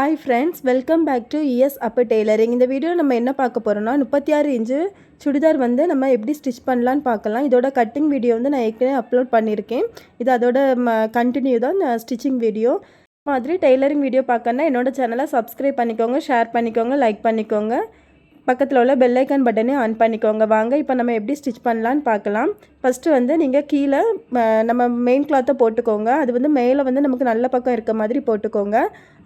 Hi friends, welcome back to ES அப்போ tailoring. இந்த video நம்ம என்ன பார்க்க போகிறோம்னா 36 இன்ச்சு சுடிதார் வந்து நம்ம எப்படி ஸ்டிச் பண்ணலான்னு பார்க்கலாம். இதோட கட்டிங் வீடியோ வந்து நான் ஏற்கனவே அப்லோட் பண்ணியிருக்கேன். இது அதோட கண்டினியூ தான் ஸ்டிச்சிங் வீடியோ. மாதிரி டெய்லரிங் வீடியோ பார்க்கணுன்னா என்னோட சேனலை சப்ஸ்கிரைப் பண்ணிக்கோங்க, ஷேர் பண்ணிக்கோங்க, லைக் பண்ணிக்கோங்க. பக்கத்தில் உள்ள பெல் ஐக்கான் பட்டனே ஆன் பண்ணிக்கோங்க. வாங்க இப்போ நம்ம எப்படி ஸ்டிச் பண்ணலான்னு பார்க்கலாம். ஃபஸ்ட்டு வந்து நீங்கள் கீழே நம்ம மெயின் கிளாத்தை போட்டுக்கோங்க. அது வந்து மேலே வந்து நமக்கு நல்ல பக்கம் இருக்க மாதிரி போட்டுக்கோங்க.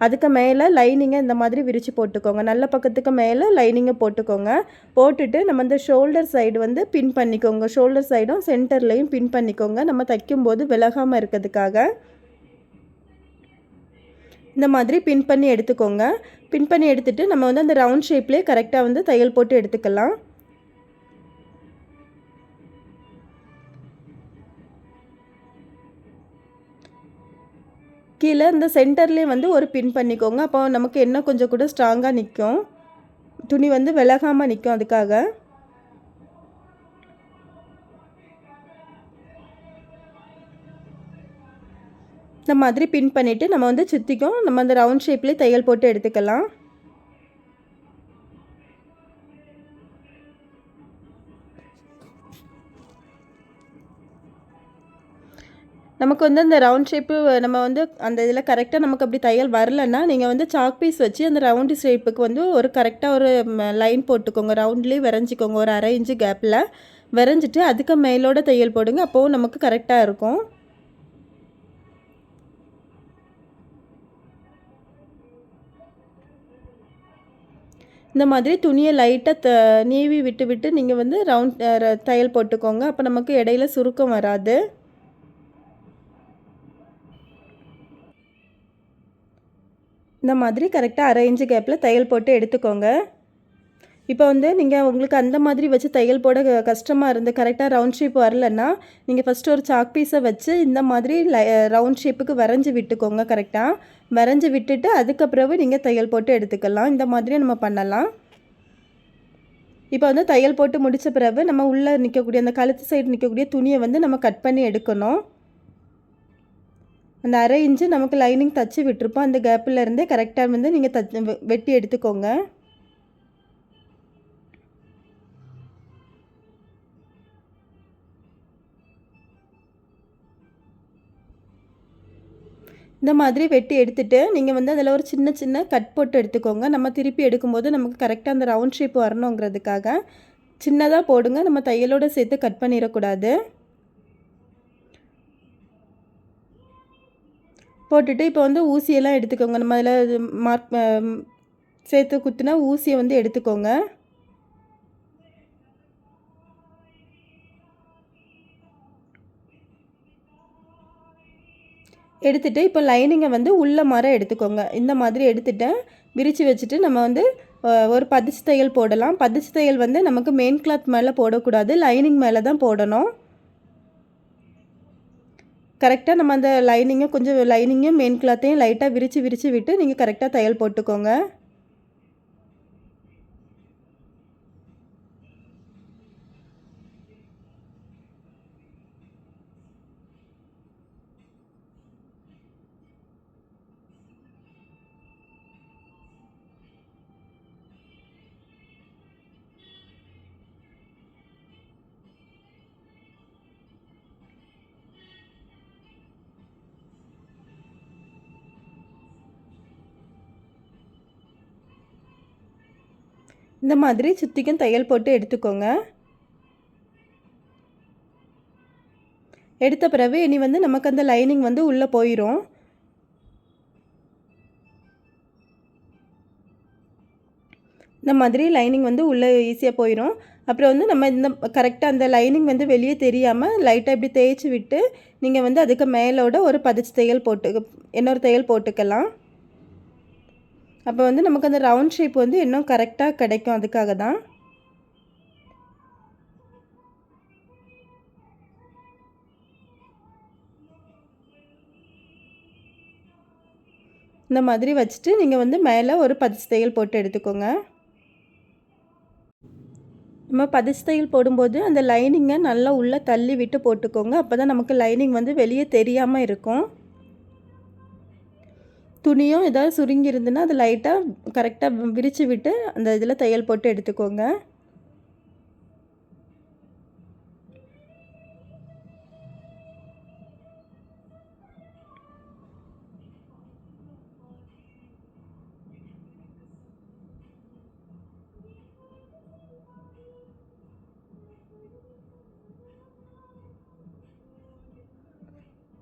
அதுக்கு மேலே லைனிங்கை இந்த மாதிரி விரித்து போட்டுக்கோங்க. நல்ல பக்கத்துக்கு மேலே லைனிங்கை போட்டுக்கோங்க. போட்டுட்டு நம்ம இந்த ஷோல்டர் சைடு வந்து பின் பண்ணிக்கோங்க. ஷோல்டர் சைடும் சென்டர்லேயும் பின் பண்ணிக்கோங்க. நம்ம தைக்கும்போது விலகாமல் இருக்கிறதுக்காக இந்த மாதிரி பின் பண்ணி எடுத்துக்கோங்க. பின் பண்ணி எடுத்துகிட்டு நம்ம வந்து அந்த ரவுண்ட் ஷேப்லேயே கரெக்டாக வந்து தையல் போட்டு எடுத்துக்கலாம். கீழே இந்த சென்டர்லேயே வந்து ஒரு பின் பண்ணிக்கோங்க. அப்போ நமக்கு என்ன கொஞ்சம் கூட ஸ்ட்ராங்காக நிற்கும், துணி வந்து விலகாமல் நிற்கும். அதுக்காக இந்த மாதிரி பின் பண்ணிவிட்டு நம்ம வந்து சுற்றிக்கும் நம்ம அந்த ரவுண்ட் ஷேப்லேயே தையல் போட்டு எடுத்துக்கலாம். நமக்கு வந்து அந்த ரவுண்ட் ஷேப்பு நம்ம வந்து அந்த இதில் கரெக்டாக நமக்கு அப்படி தையல் வரலன்னா நீங்கள் வந்து சாக் பீஸ் வச்சு அந்த ரவுண்டு ஷேப்புக்கு வந்து ஒரு கரெக்டாக ஒரு லைன் போட்டுக்கோங்க. ரவுண்ட்லேயே வரைஞ்சிக்கோங்க. ஒரு 1/2 இன்ச்சு கேப்பில் வரைஞ்சிட்டு அதுக்கு மேலோட தையல் போடுங்க. அப்போவும் நமக்கு கரெக்டாக இருக்கும். இந்த மாதிரி துணியை லைட்டாக நீவி விட்டு விட்டு நீங்கள் வந்து ரவுண்ட் தையல் போட்டுக்கோங்க. அப்போ நமக்கு இடையில சுருக்கம் வராது. இந்த மாதிரி கரெக்டாக 1/2 இன்ச்சு கேப்பில் தையல் போட்டு எடுத்துக்கோங்க. இப்போ வந்து நீங்கள் உங்களுக்கு அந்த மாதிரி வச்சு தையல் போட கஷ்டமாக இருந்து கரெக்டாக ரவுண்ட் ஷேப் வரலன்னா நீங்கள் ஃபஸ்ட்டு ஒரு சாக் பீஸை வச்சு இந்த மாதிரி ரவுண்ட் ஷேப்புக்கு வரைஞ்சி விட்டுக்கோங்க. கரெக்டாக வரைஞ்சி விட்டுட்டு அதுக்கப்புறவு நீங்கள் தையல் போட்டு எடுத்துக்கலாம். இந்த மாதிரி நம்ம பண்ணலாம். இப்போ வந்து தையல் போட்டு முடித்த பிறகு நம்ம உள்ளே நிற்கக்கூடிய அந்த கழுத்து சைடு நிற்கக்கூடிய துணியை வந்து நம்ம கட் பண்ணி எடுக்கணும். அந்த 1/2 இன்ச்சு நமக்கு லைனிங் தச்சு விட்டுருப்போம். அந்த கேப்பில் இருந்தே கரெக்டாக வந்து நீங்கள் வெட்டி எடுத்துக்கோங்க. இந்த மாதிரி வெட்டி எடுத்துகிட்டு நீங்கள் வந்து அதில் ஒரு சின்ன சின்ன கட் போட்டு எடுத்துக்கோங்க. நம்ம திருப்பி எடுக்கும்போது நமக்கு கரெக்டாக அந்த ரவுண்ட் ஷேப் வரணுங்கிறதுக்காக சின்னதாக போடுங்க. நம்ம தையலோடு சேர்த்து கட் பண்ணிடக்கூடாது. போட்டுட்டு இப்போ வந்து ஊசியெல்லாம் எடுத்துக்கோங்க. நம்ம அதில் மார்க் சேர்த்து குத்துனா ஊசியை வந்து எடுத்துக்கோங்க. எடுத்துகிட்டு இப்போ லைனிங்கை வந்து உள்ள மரம் எடுத்துக்கோங்க. இந்த மாதிரி எடுத்துகிட்டு விரித்து வச்சுட்டு நம்ம வந்து ஒரு பதிச்சு தையல் போடலாம். பதிச்சு தையல் வந்து நமக்கு மெயின் கிளாத் மேலே போடக்கூடாது, லைனிங் மேலே தான் போடணும். கரெக்டாக நம்ம அந்த லைனிங்கும் மெயின் கிளாத்தையும் லைட்டாக விரித்து விட்டு நீங்கள் கரெக்டாக தையல் போட்டுக்கோங்க. இந்த மாதிரி சுற்றிக்கும் தையல் போட்டு எடுத்துக்கோங்க. எடுத்த பிறகு இனி வந்து நமக்கு அந்த லைனிங் வந்து உள்ளே போயிடும். இந்த மாதிரி லைனிங் வந்து உள்ளே ஈஸியாக போயிடும். அப்புறம் வந்து நம்ம இந்த கரெக்டாக அந்த லைனிங் வந்து வெளியே தெரியாமல் லைட்டாக இப்படி தேய்ச்சி விட்டு நீங்கள் வந்து அதுக்கு மேலோட ஒரு பதிச்சு தையல் இன்னொரு தையல் போட்டுக்கலாம். அப்போ வந்து நமக்கு அந்த ரவுண்ட் ஷேப் வந்து இன்னும் கரெக்டாக கிடைக்கும். அதுக்காக தான் இந்த மாதிரி வச்சுட்டு நீங்கள் வந்து மேலே ஒரு பதிச்சு தையல் போட்டு எடுத்துக்கோங்க. நம்ம பதிச்சு தையல் போடும்போது அந்த லைனிங்கை நல்லா உள்ளே தள்ளி விட்டு போட்டுக்கோங்க. அப்போ தான் நமக்கு லைனிங் வந்து வெளியே தெரியாமல் இருக்கும். துணியும் ஏதாவது சுருங்கி இருந்துன்னா அது லைட்டாக கரெக்டாக விரித்து விட்டு அந்த இதில் தையல் போட்டு எடுத்துக்கோங்க.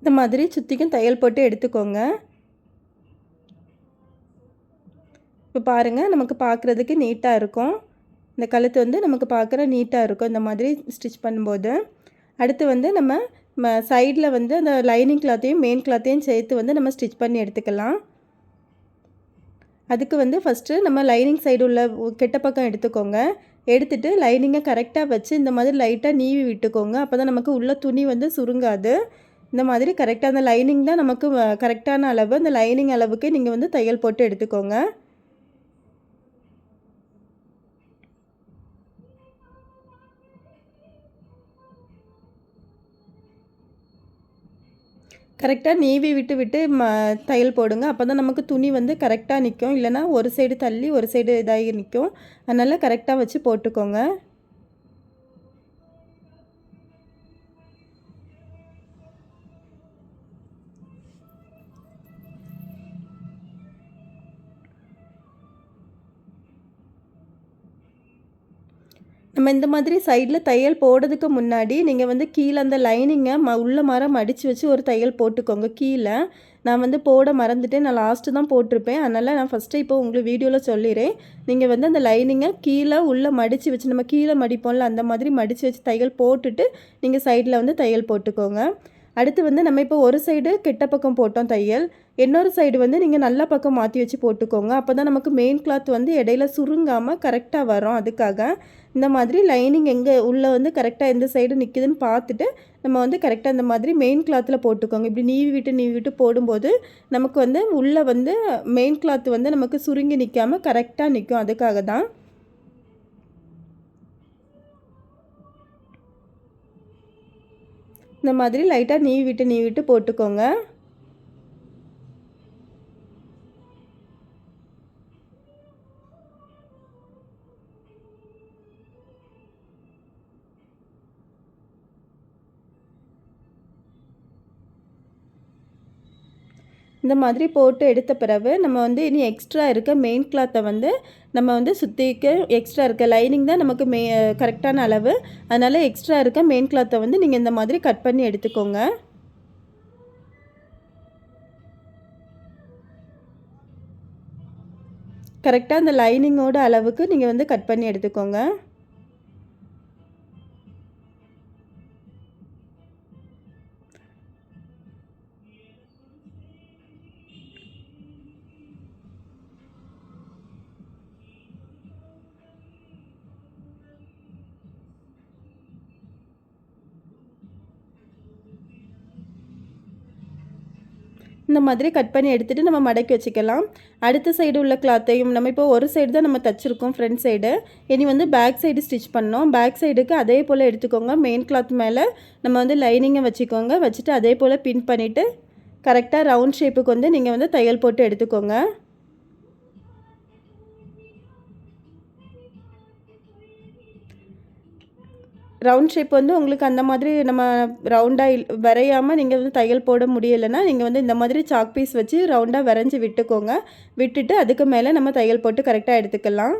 இந்த மாதிரி சுற்றிக்கும் தையல் போட்டு எடுத்துக்கோங்க. இப்போ பாருங்கள், நமக்கு பார்க்குறதுக்கு நீட்டாக இருக்கும். இந்த கழுத்து வந்து நமக்கு பார்க்குற நீட்டாக இருக்கும் இந்த மாதிரி ஸ்டிச் பண்ணும்போது. அடுத்து வந்து நம்ம சைடில் வந்து அந்த லைனிங் கிளாத்தையும் மெயின் கிளாத்தையும் சேர்த்து வந்து நம்ம ஸ்டிச் பண்ணி எடுத்துக்கலாம். அதுக்கு வந்து ஃபஸ்ட்டு நம்ம லைனிங் சைடு உள்ள கெட்ட பக்கம் எடுத்துக்கோங்க. எடுத்துகிட்டு லைனிங்கை கரெக்டாக வச்சு இந்த மாதிரி லைட்டாக நீவி விட்டுக்கோங்க. அப்போ தான் நமக்கு உள்ள துணி வந்து சுருங்காது. இந்த மாதிரி கரெக்டாக அந்த லைனிங் தான் நமக்கு கரெக்டான அளவு. அந்த லைனிங் அளவுக்கு நீங்கள் வந்து தையல் போட்டு எடுத்துக்கோங்க. கரெக்டாக நீவி விட்டு விட்டு தையல் போடுங்க. அப்போ தான் நமக்கு துணி வந்து கரெக்டாக நிற்கும். இல்லைனா ஒரு சைடு தள்ளி ஒரு சைடு இதாகி நிற்கும். அதனால் கரெக்டாக வச்சு போட்டுக்கோங்க. நம்ம இந்த மாதிரி சைடில் தையல் போடுறதுக்கு முன்னாடி நீங்கள் வந்து கீழே அந்த லைனிங்கை உள்ள மடித்து வச்சு ஒரு தையல் போட்டுக்கோங்க. கீழே நான் வந்து போட மறந்துட்டேன். நான் லாஸ்ட்டு தான் போட்டிருப்பேன். அதனால் நான் ஃபஸ்ட்டு இப்போ உங்களுக்கு வீடியோவில் சொல்லிடுறேன். நீங்கள் வந்து அந்த லைனிங்கை கீழே உள்ளே மடித்து வச்சு நம்ம கீழே மடிப்போம்ல அந்த மாதிரி மடித்து வச்சு தையல் போட்டுட்டு நீங்கள் சைடில் வந்து தையல் போட்டுக்கோங்க. அடுத்து வந்து நம்ம இப்போ ஒரு சைடு கெட்ட பக்கம் போட்டோம் தையல். இன்னொரு சைடு வந்து நீங்கள் நல்ல பக்கம் மாற்றி வச்சு போட்டுக்கோங்க. அப்போ தான் நமக்கு மெயின் கிளாத் வந்து இடையில சுருங்காமல் கரெக்டாக வரும். அதுக்காக இந்த மாதிரி லைனிங் எங்கே உள்ளே வந்து கரெக்டாக எந்த சைடு நிற்கிதுன்னு பார்த்துட்டு நம்ம வந்து கரெக்டாக இந்த மாதிரி மெயின் கிளாத்தில் போட்டுக்கோங்க. இப்படி நீவி விட்டு போடும்போது நமக்கு வந்து உள்ளே வந்து மெயின் கிளாத் வந்து நமக்கு சுருங்கி நிற்காமல் கரெக்டாக நிற்கும். அதுக்காக தான். இந்த மாதிரி லைட்டாக நீவி விட்டு போட்டுக்கோங்க. இந்த மாதிரி போட்டு எடுத்த பிறகு நம்ம வந்து இனி எக்ஸ்ட்ரா இருக்க மெயின் கிளாத்தை வந்து நம்ம வந்து சுற்றிக்க எக்ஸ்ட்ரா இருக்க லைனிங் தான் நமக்கு கரெக்டான அளவு. அதனால் எக்ஸ்ட்ரா இருக்க மெயின் கிளாத்தை வந்து நீங்கள் இந்த மாதிரி கட் பண்ணி எடுத்துக்கோங்க. கரெக்டாக அந்த லைனிங்கோட அளவுக்கு நீங்கள் வந்து கட் பண்ணி எடுத்துக்கோங்க. இந்த மாதிரி கட் பண்ணி எடுத்துகிட்டு நம்ம மடக்கி வச்சுக்கலாம். அடுத்த சைடு உள்ள கிளாத்தையும் நம்ம இப்போ ஒரு சைடு தான் நம்ம தைச்சிருக்கோம் ஃப்ரண்ட் சைடு. இனி வந்து பேக் சைடு ஸ்டிச் பண்ணோம். பேக் சைடுக்கு அதே போல் எடுத்துக்கோங்க. மெயின் கிளாத் மேலே நம்ம வந்து லைனிங்கை வச்சுக்கோங்க. வச்சுட்டு அதே போல் பின் பண்ணிவிட்டு கரெக்டாக ரவுண்ட் ஷேப்புக்கு வந்து நீங்கள் வந்து தையல் போட்டு எடுத்துக்கோங்க. ரவுண்ட் ஷேப் வந்து உங்களுக்கு அந்த மாதிரி நம்ம ரவுண்டாக வரையாமல் நீங்கள் வந்து தையல் போட முடியலைன்னா நீங்கள் வந்து இந்த மாதிரி சாக் பீஸ் வச்சு ரவுண்டாக வரைஞ்சி விட்டுக்கோங்க. விட்டுட்டு அதுக்கு மேலே நம்ம தையல் போட்டு கரெக்டாக எடுத்துக்கலாம்.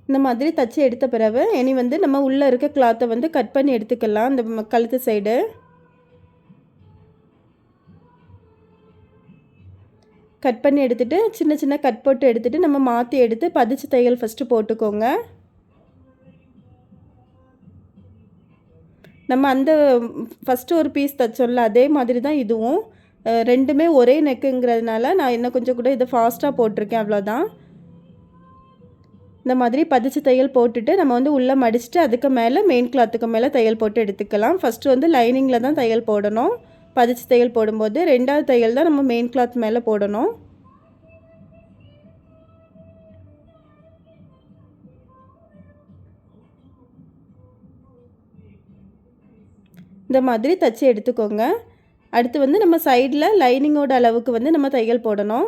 இந்த மாதிரி தச்சு எடுத்த பிறகு இனி வந்து நம்ம உள்ளே இருக்க கிளாத்தை வந்து கட் பண்ணி எடுத்துக்கலாம். இந்த கழுத்து சைடு கட் பண்ணி எடுத்துகிட்டு சின்ன சின்ன கட் போட்டு எடுத்துகிட்டு நம்ம மாற்றி எடுத்து பதிச்சு தையல் ஃபஸ்ட்டு போட்டுக்கோங்க. நம்ம அந்த ஃபஸ்ட்டு ஒரு பீஸ் தைச்சோம்ல அதே மாதிரி தான் இதுவும். ரெண்டுமே ஒரே நெக்குங்கிறதுனால நான் இன்னும் கொஞ்சம் கூட இதை ஃபாஸ்ட்டாக போட்டிருக்கேன், அவ்வளோதான். இந்த மாதிரி பதிச்சு தையல் போட்டுட்டு நம்ம வந்து உள்ளே மடிச்சுட்டு அதுக்கு மேலே மெயின் கிளாத்துக்கு மேலே தையல் போட்டு எடுத்துக்கலாம். ஃபஸ்ட்டு வந்து லைனிங்கில் தான் தையல் போடணும். பதிச்சு தையல் போடும்போது ரெண்டாவது தையல் தான் நம்ம மெயின் கிளாத் மேலே போடணும். இந்த மாதிரி தச்சு எடுத்துக்கோங்க. அடுத்து வந்து நம்ம சைடில் லைனிங்கோட அளவுக்கு வந்து நம்ம தையல் போடணும்.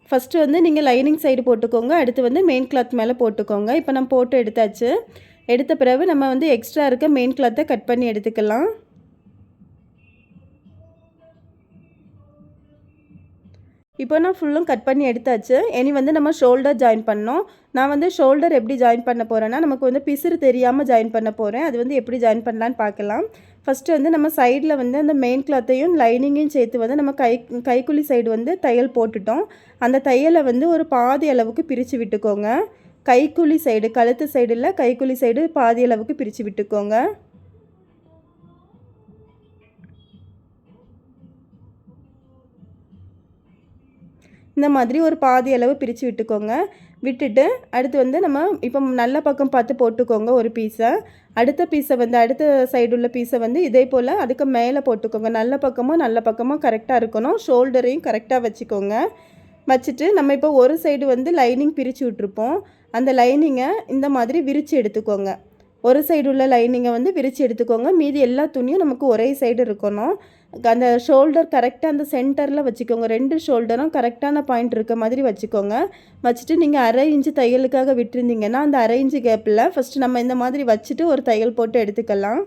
ஃபஸ்ட்டு வந்து நீங்கள் லைனிங் சைடு போட்டுக்கோங்க. அடுத்து வந்து மெயின் கிளாத் மேலே போட்டுக்கோங்க. இப்போ நம்ம போட்டு எடுத்தாச்சு. எடுத்த பிறகு நம்ம வந்து எக்ஸ்ட்ரா இருக்க மெயின் கிளாத்தை கட் பண்ணி எடுத்துக்கலாம். இப்போ நான் ஃபுல்லும் கட் பண்ணி எடுத்தாச்சு. இனி வந்து நம்ம ஷோல்டர் ஜாயின் பண்ணோம். நான் வந்து ஷோல்டர் எப்படி ஜாயின் பண்ண போகிறேன்னா, நமக்கு வந்து பிசுறு தெரியாமல் ஜாயின் பண்ண போகிறேன். அது வந்து எப்படி ஜாயின் பண்ணலான்னு பார்க்கலாம். ஃபஸ்ட்டு வந்து நம்ம சைடில் வந்து அந்த மெயின் கிளாத்தையும் லைனிங்கையும் சேர்த்து வந்து நம்ம கைக்குழி சைடு வந்து தையல் போட்டுட்டோம். அந்த தையலை வந்து ஒரு பாதி அளவுக்கு பிரித்து விட்டுக்கோங்க. கைக்குழி சைடு, கழுத்து சைடு இல்லை, கைக்குழி சைடு பாதி அளவுக்கு பிரித்து விட்டுக்கோங்க. இந்த மாதிரி ஒரு பாதி அளவு பிரித்து விட்டுக்கோங்க. விட்டுட்டு அடுத்து வந்து நம்ம இப்போ நல்ல பக்கம் பார்த்து போட்டுக்கோங்க ஒரு பீஸை. அடுத்த பீஸை வந்து அடுத்த சைடு உள்ள பீஸை வந்து இதே போல் அதுக்கு மேலே போட்டுக்கோங்க. நல்ல பக்கமும் கரெக்டாக இருக்கணும். ஷோல்டரையும் கரெக்டாக வச்சுக்கோங்க. வச்சுட்டு நம்ம இப்போ ஒரு சைடு வந்து லைனிங் பிரித்து விட்டுருப்போம். அந்த லைனிங்கை இந்த மாதிரி விரித்து எடுத்துக்கோங்க. ஒரு சைடு உள்ள லைனிங்கை வந்து விரித்து எடுத்துக்கோங்க. மீதி எல்லா துணியும் நமக்கு ஒரே சைடு இருக்கணும். அந்த ஷோல்டர் கரெக்டாக அந்த சென்டரில் வச்சுக்கோங்க. 2 ஷோல்டரும் கரெக்டான பாயிண்ட் இருக்க மாதிரி வச்சுக்கோங்க. வச்சுட்டு நீங்கள் அரை இன்ச்சு தையலுக்காக விட்டுருந்தீங்கன்னா அந்த அரை இன்ச்சு கேப்பில் ஃபஸ்ட்டு நம்ம இந்த மாதிரி வச்சுட்டு ஒரு தையல் போட்டு எடுத்துக்கலாம்.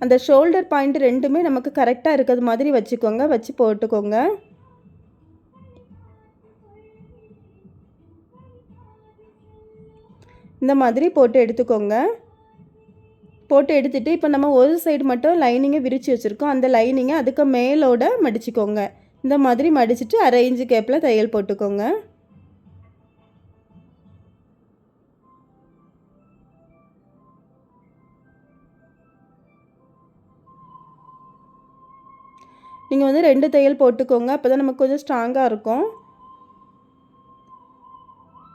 அந்த ஷோல்டர் பாயிண்ட் 2மே நமக்கு கரெக்டாக இருக்கிறது மாதிரி வச்சுக்கோங்க. வச்சு போட்டுக்கோங்க. இந்த மாதிரி போட்டு எடுத்துக்கோங்க. போட்டு எடுத்துகிட்டு இப்போ நம்ம ஒரு சைடு மட்டும் லைனிங்கை விரித்து வச்சுருக்கோம். அந்த லைனிங்கை அதுக்கு மேலோட மடிச்சுக்கோங்க. இந்த மாதிரி மடிச்சுட்டு அரை இன்ச்சு கேப்பில் தையல் போட்டுக்கோங்க. நீங்கள் வந்து 2 தையல் போட்டுக்கோங்க. அப்போ தான் நமக்கு கொஞ்சம் ஸ்ட்ராங்காக இருக்கும்.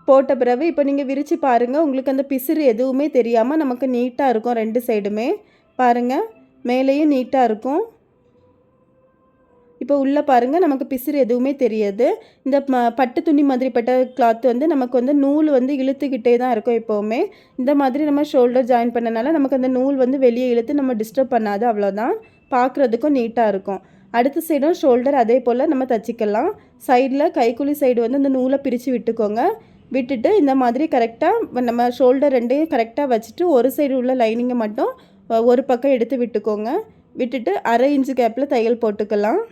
போட்ட பிறகு இப்போ நீங்கள் விரித்து பாருங்கள். உங்களுக்கு அந்த பிசுறு எதுவுமே தெரியாமல் நமக்கு நீட்டாக இருக்கும். 2 சைடுமே பாருங்கள், மேலேயும் நீட்டாக இருக்கும். இப்போ உள்ளே பாருங்கள், நமக்கு பிசுறு எதுவுமே தெரியாது. இந்த பட்டு துணி மாதிரிப்பட்ட கிளாத் வந்து நமக்கு வந்து நூல் வந்து இழுத்துக்கிட்டே தான் இருக்கும் எப்போவுமே. இந்த மாதிரி நம்ம ஷோல்டர் ஜாயின் பண்ணனால நமக்கு அந்த நூல் வந்து வெளியே இழுத்து நம்ம டிஸ்டர்ப் பண்ணாது. அவ்வளோதான், பார்க்குறதுக்கும் நீட்டாக இருக்கும். அடுத்த சைடும் ஷோல்டர் அதே போல் நம்ம தச்சிக்கலாம். சைடில் கைக்குழி சைடு வந்து அந்த நூலை பிரித்து விட்டுக்கோங்க. விட்டுட்டு இந்த மாதிரி கரெக்டாக நம்ம ஷோல்டர் 2யும் கரெக்டாக வச்சுட்டு ஒரு சைடு உள்ள லைனிங்கை மட்டும் ஒரு பக்கம் எடுத்து விட்டுக்கோங்க. விட்டுட்டு அரை இன்ச்சு கேப்பில் தையல் போட்டுக்கலாம்.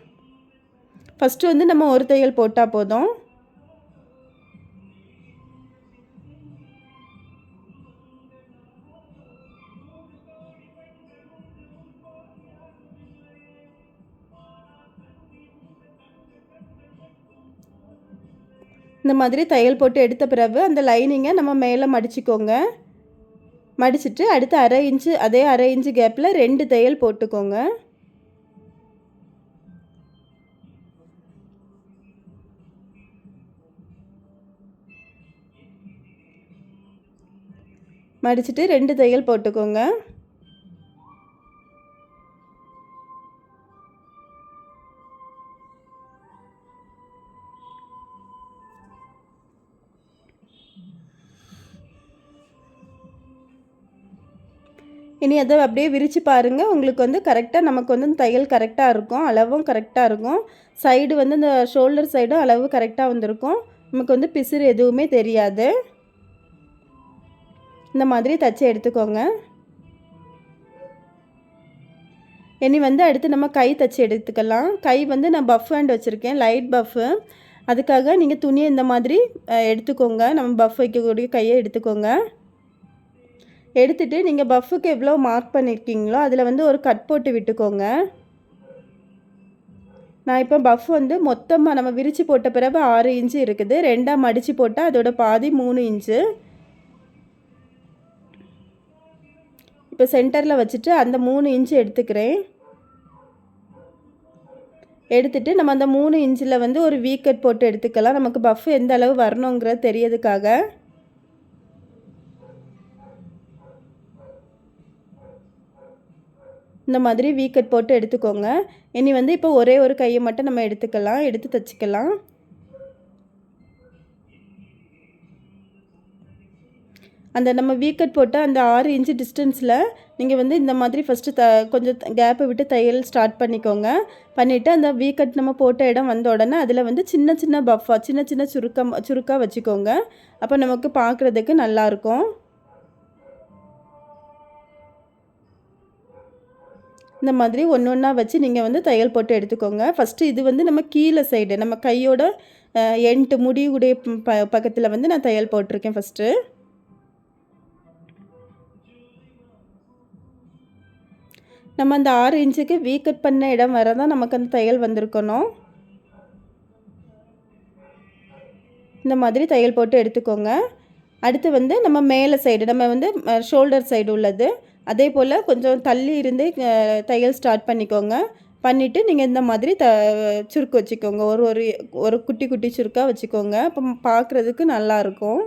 ஃபஸ்ட்டு வந்து நம்ம ஒரு தையல் போட்டால் போதும். இந்த மாதிரி தையல் போட்டு எடுத்த பிறகு அந்த லைனிங்கை நம்ம மேலே மடிச்சுக்கோங்க. மடிச்சுட்டு அடுத்து அதே அரை இன்ச்சு கேப்பில் 2 தையல் போட்டுக்கோங்க. மடிச்சுட்டு 2 தையல் போட்டுக்கோங்க. இனி அதை அப்படியே விரித்து பாருங்கள். உங்களுக்கு வந்து கரெக்டாக நமக்கு வந்து தையல் கரெக்டாக இருக்கும். அளவும் கரெக்டாக இருக்கும். சைடு வந்து இந்த ஷோல்டர் சைடும் அளவு கரெக்டாக வந்திருக்கும். நமக்கு வந்து பிசுறு எதுவுமே தெரியாது. இந்த மாதிரி தச்சு எடுத்துக்கோங்க. இனி வந்து அடுத்து நம்ம கை தச்சு எடுத்துக்கலாம். கை வந்து நான் பஃப் ஹேண்ட் வச்சுருக்கேன், லைட் பஃப்பு. அதுக்காக நீங்கள் துணியை இந்த மாதிரி எடுத்துக்கோங்க. நம்ம பஃப் வைக்கக்கூடிய கையை எடுத்துக்கோங்க. எடுத்துகிட்டு நீங்கள் பஃப்புக்கு எவ்வளோ மார்க் பண்ணியிருக்கீங்களோ அதில் வந்து ஒரு கட் போட்டு விட்டுக்கோங்க. நான் இப்போ பஃப் வந்து மொத்தமாக நம்ம விரித்து போட்ட பிறகு 6 இன்ச்சு இருக்குது. 2ஆக மடித்து போட்டால் அதோட பாதி 3 இன்ச்சு. இப்போ சென்டரில் வச்சுட்டு அந்த 3 இன்ச்சு எடுத்துக்கிறேன். எடுத்துகிட்டு நம்ம அந்த 3 இன்ச்சில் வந்து ஒரு வீ கட் போட்டு எடுத்துக்கலாம். நமக்கு பஃப் எந்த அளவு வரணுங்கிறது தெரியறதுக்காக. இந்த மாதிரி வீ கட் போட்டு எடுத்துக்கோங்க. இனி வந்து இப்போ ஒரே ஒரு கையை மட்டும் நம்ம எடுத்து தச்சுக்கலாம். அந்த நம்ம வீக்கட் போட்ட அந்த 6 இன்ச்சு டிஸ்டன்ஸில் நீங்கள் வந்து இந்த மாதிரி ஃபஸ்ட்டு கொஞ்சம் கேப்பை விட்டு தையல் ஸ்டார்ட் பண்ணிக்கோங்க. பண்ணிவிட்டு அந்த வீக்கட் நம்ம போட்ட இடம் வந்த உடனே அதில் வந்து சின்ன சின்ன பஃப்பாக சின்ன சின்ன சுருக்காக வச்சுக்கோங்க. அப்போ நமக்கு பார்க்குறதுக்கு நல்லாயிருக்கும். இந்த மாதிரி ஒன்று ஒன்றா வச்சு நீங்கள் வந்து தையல் போட்டு எடுத்துக்கோங்க. ஃபஸ்ட்டு இது வந்து நம்ம கீழே சைடு நம்ம கையோட எண்ட் முடிவுடைய பக்கத்தில் வந்து நான் தையல் போட்டிருக்கேன் ஃபஸ்ட்டு. நம்ம அந்த 6 இன்ச்சுக்கு வீக்கட் பண்ண இடம் வர தான் நமக்கு அந்த தையல் வந்திருக்கணும். இந்த மாதிரி தையல் போட்டு எடுத்துக்கோங்க. அடுத்து வந்து நம்ம மேலே சைடு நம்ம வந்து ஷோல்டர் சைடு உள்ளது அதே போல் கொஞ்சம் தள்ளி இருந்தே தையல் ஸ்டார்ட் பண்ணிக்கோங்க. பண்ணிவிட்டு நீங்கள் இந்த மாதிரி சுருக்கு வச்சுக்கோங்க. ஒரு ஒரு ஒரு குட்டி குட்டி சுருக்காக வச்சுக்கோங்க. அப்போ பார்க்குறதுக்கு நல்லாயிருக்கும்.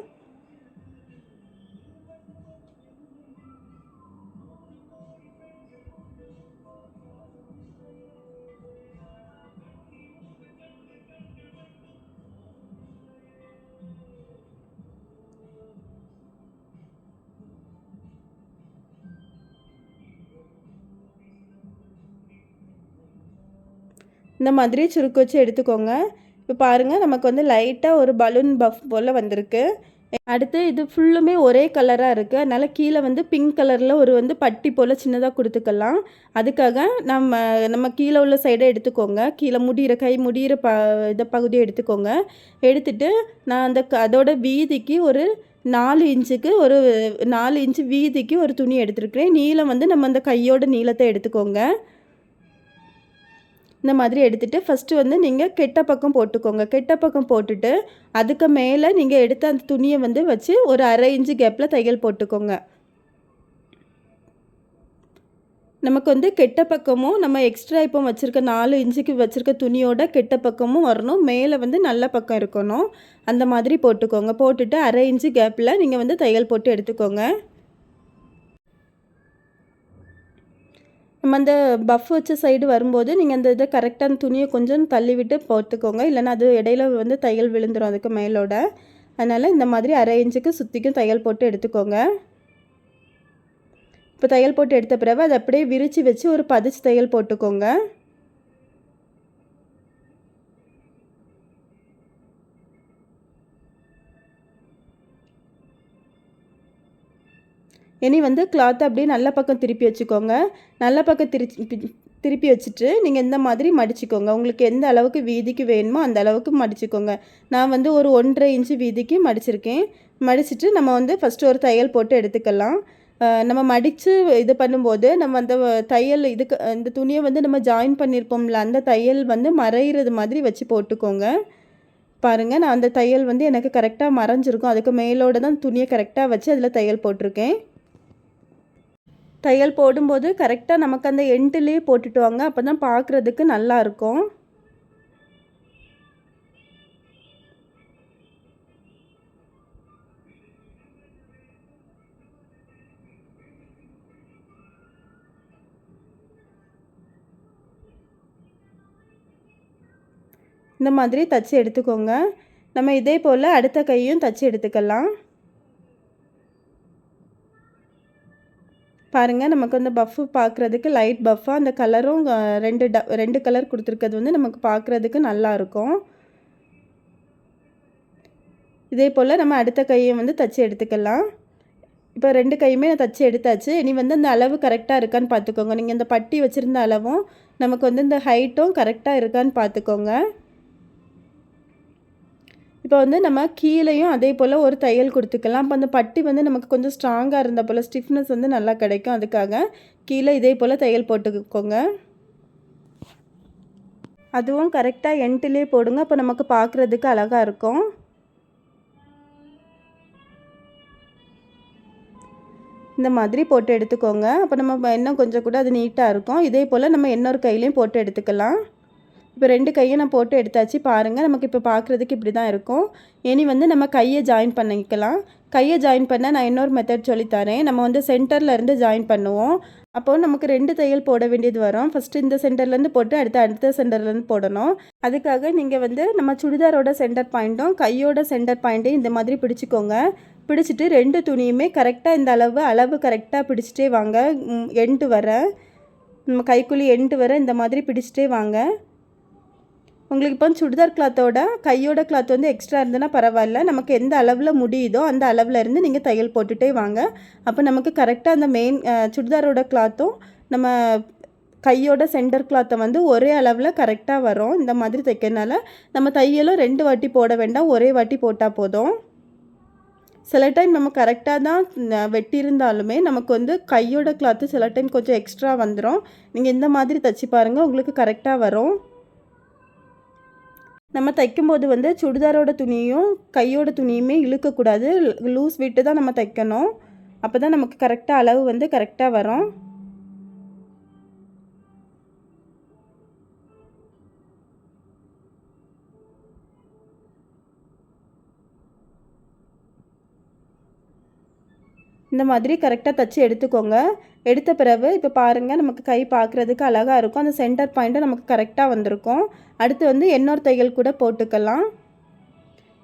இந்த மாதிரி சுருக்கு வச்சு எடுத்துக்கோங்க. இப்போ பாருங்கள் நமக்கு வந்து லைட்டாக ஒரு பலூன் பஃப் போல் வந்திருக்கு. அடுத்து இது ஃபுல்லுமே ஒரே கலராக இருக்குது. அதனால் கீழே வந்து பிங்க் கலரில் ஒரு வந்து பட்டி போல் சின்னதாக கொடுத்துக்கலாம். அதுக்காக நம்ம கீழே உள்ள சைடை எடுத்துக்கோங்க. கீழே கை முடிகிற இதை பகுதியை எடுத்துக்கோங்க. எடுத்துட்டு நான் அதோட வீதிக்கு ஒரு 4 இன்ச்சுக்கு ஒரு 4 இன்ச்சு வீதிக்கு ஒரு துணி எடுத்துருக்கிறேன். நீளம் வந்து நம்ம அந்த கையோட நீளத்தை எடுத்துக்கோங்க. இந்த மாதிரி எடுத்துகிட்டு ஃபஸ்ட்டு வந்து நீங்கள் கெட்ட பக்கம் போட்டுக்கோங்க. கெட்ட பக்கம் போட்டுட்டு அதுக்கு மேலே நீங்கள் எடுத்த அந்த துணியை வந்து வச்சு ஒரு 1/2 இன்ச்சு கேப்பில் தையல் போட்டுக்கோங்க. நமக்கு வந்து கெட்ட பக்கமும் நம்ம எக்ஸ்ட்ரா இப்போ வச்சுருக்க 4 இன்ச்சுக்கு வச்சுருக்க துணியோட கெட்ட பக்கமும் வரணும். மேலே வந்து நல்ல பக்கம் இருக்கணும். அந்த மாதிரி போட்டுக்கோங்க. போட்டுட்டு 1/2 இன்ச்சு கேப்பில் நீங்கள் வந்து தையல் போட்டு எடுத்துக்கோங்க. நம்ம அந்த பஃப் வச்ச சைடு வரும்போது நீங்கள் அந்த இதை கரெக்டாக அந்த துணியை கொஞ்சம் தள்ளி விட்டு போட்டுக்கோங்க. இல்லைனா அது இடையில வந்து தையல் விழுந்துடும் அதுக்கு மேலோட. அதனால் இந்த மாதிரி 1/2 இன்ச்சுக்கு சுற்றிக்கும் தையல் போட்டு எடுத்துக்கோங்க. இப்போ தையல் போட்டு எடுத்த பிறகு அதை அப்படியே விரித்து வச்சு ஒரு பதிச்சு தையல் போட்டுக்கோங்க. இனி வந்து கிளாத்தை அப்படியே நல்ல பக்கம் திருப்பி வச்சுக்கோங்க. நல்ல பக்கம் திருப்பி வச்சுட்டு நீங்கள் இந்த மாதிரி மடிச்சுக்கோங்க. உங்களுக்கு எந்த அளவுக்கு வீதிக்கு வேணுமோ அந்த அளவுக்கு மடிச்சுக்கோங்க. நான் வந்து ஒரு 1.5 இன்ச்சு வீதிக்கு மடிச்சிருக்கேன். மடிச்சுட்டு நம்ம வந்து ஃபஸ்ட்டு ஒரு தையல் போட்டு எடுத்துக்கலாம். நம்ம மடித்து இது பண்ணும்போது நம்ம அந்த தையல் இந்த துணியை வந்து நம்ம ஜாயின் பண்ணியிருப்போம்ல அந்த தையல் வந்து மறையிறது மாதிரி வச்சு போட்டுக்கோங்க. பாருங்கள் நான் அந்த தையல் வந்து எனக்கு கரெக்டாக மறைஞ்சிருக்கும். அதுக்கு மேலோட தான் துணியை கரெக்டாக வச்சு அதில் தையல் போட்டிருக்கேன். தையல் போடும்போது கரெக்டாக நமக்கு அந்த எண்ட்லேயே போட்டுட்டு வாங்க. அப்போ தான் பார்க்குறதுக்கு நல்லாயிருக்கும். இந்த மாதிரி தச்சு எடுத்துக்கோங்க. நம்ம இதே போல் அடுத்த கையும் தச்சு எடுத்துக்கலாம். பாருங்கள் நமக்கு வந்து பஃப்பு பார்க்குறதுக்கு லைட் பஃப்பாக அந்த கலரும் 2 கலர் கொடுத்துருக்கிறது வந்து நமக்கு பார்க்குறதுக்கு நல்லாயிருக்கும். இதே போல் நம்ம அடுத்த கையை வந்து தச்சு எடுத்துக்கலாம். இப்போ 2 கையுமே நான் தச்சு எடுத்தாச்சு. இனி வந்து அந்த அளவு கரெக்டாக இருக்கான்னு பார்த்துக்கோங்க. நீங்கள் இந்த பட்டி வச்சுருந்த அளவும் நமக்கு வந்து இந்த ஹைட்டும் கரெக்டாக இருக்கான்னு பார்த்துக்கோங்க. இப்போ வந்து நம்ம கீழேயும் அதே போல் ஒரு தையல் கொடுத்துக்கலாம். அப்போ அந்த பட்டி வந்து நமக்கு கொஞ்சம் ஸ்ட்ராங்காக இருந்த போல் ஸ்டிஃப்னஸ் வந்து நல்லா கிடைக்கும். அதுக்காக கீழே இதே போல் தையல் போட்டுக்கோங்க. அதுவும் கரெக்டாக எண்ட்லேயே போடுங்க. அப்போ நமக்கு பார்க்குறதுக்கு அழகாக இருக்கும். இந்த மாதிரி போட்டு எடுத்துக்கோங்க. அப்போ நம்ம இன்னும் கொஞ்சம் கூட அது நீட்டாக இருக்கும். இதே போல் நம்ம இன்னொரு கையிலையும் போட்டு எடுத்துக்கலாம். இப்போ 2 கையை நான் போட்டு எடுத்தாச்சு. பாருங்கள் நமக்கு இப்போ பார்க்குறதுக்கு இப்படி தான் இருக்கும். இனி வந்து நம்ம கையை ஜாயின் பண்ணிக்கலாம். கையை ஜாயின் பண்ண நான் இன்னொரு மெத்தட் சொல்லித்தரேன். நம்ம வந்து சென்டர்லேருந்து ஜாயின் பண்ணுவோம். அப்போது நமக்கு 2 தையல் போட வேண்டியது வரும். ஃபஸ்ட்டு இந்த சென்டர்லேருந்து போட்டு அடுத்த சென்டர்லேருந்து போடணும். அதுக்காக நீங்கள் வந்து நம்ம சுடிதாரோட சென்டர் பாயிண்ட்டும் கையோட சென்டர் பாயிண்ட்டையும் இந்த மாதிரி பிடிச்சிக்கோங்க. பிடிச்சிட்டு 2 துணியுமே கரெக்டாக இந்த அளவு கரெக்டாக பிடிச்சிட்டே வாங்க. எண்டு வர நம்ம கைக்குழி எண்டு வர இந்த மாதிரி பிடிச்சிட்டே வாங்க. உங்களுக்கு இப்போ சுடிதார் கிளாத்தோட கையோட கிளாத் வந்து எக்ஸ்ட்ரா இருந்ததுன்னா பரவாயில்ல. நமக்கு எந்த அளவில் முடியுதோ அந்த அளவில் இருந்து நீங்கள் தையல் போட்டுகிட்டே வாங்க. அப்போ நமக்கு கரெக்டாக அந்த மெயின் சுடிதாரோட கிளாத்தும் நம்ம கையோட சென்டர் கிளாத்தை வந்து ஒரே அளவில் கரெக்டாக வரும். இந்த மாதிரி தைக்கிறதுனால நம்ம தையலும் 2 வாட்டி போட வேண்டாம், ஒரே வாட்டி போட்டால் போதும். சில டைம் நம்ம கரெக்டாக தான் வெட்டியிருந்தாலுமே நமக்கு வந்து கையோட கிளாத்து சில டைம் கொஞ்சம் எக்ஸ்ட்ரா வந்துடும். நீங்கள் இந்த மாதிரி தைச்சி பாருங்கள், உங்களுக்கு கரெக்டாக வரும். நம்ம தைக்கும்போது வந்து சுடிதாரோட துணியும் கையோட துணியுமே இழுக்கக்கூடாது. லூஸ் விட்டு தான் நம்ம தைக்கணும். அப்போ தான் நமக்கு கரெக்டாக அளவு வந்து கரெக்டாக வரும். இந்த மாதிரி கரெக்டாக தைச்சி எடுத்துக்கோங்க. எடுத்த பிறகு இப்போ பாருங்கள், நமக்கு கை பார்க்குறதுக்கு அழகாக இருக்கும். அந்த சென்டர் பாயிண்ட்டும் நமக்கு கரெக்டாக வந்திருக்கும். அடுத்து வந்து இன்னொரு தையல் கூட போட்டுக்கலாம்.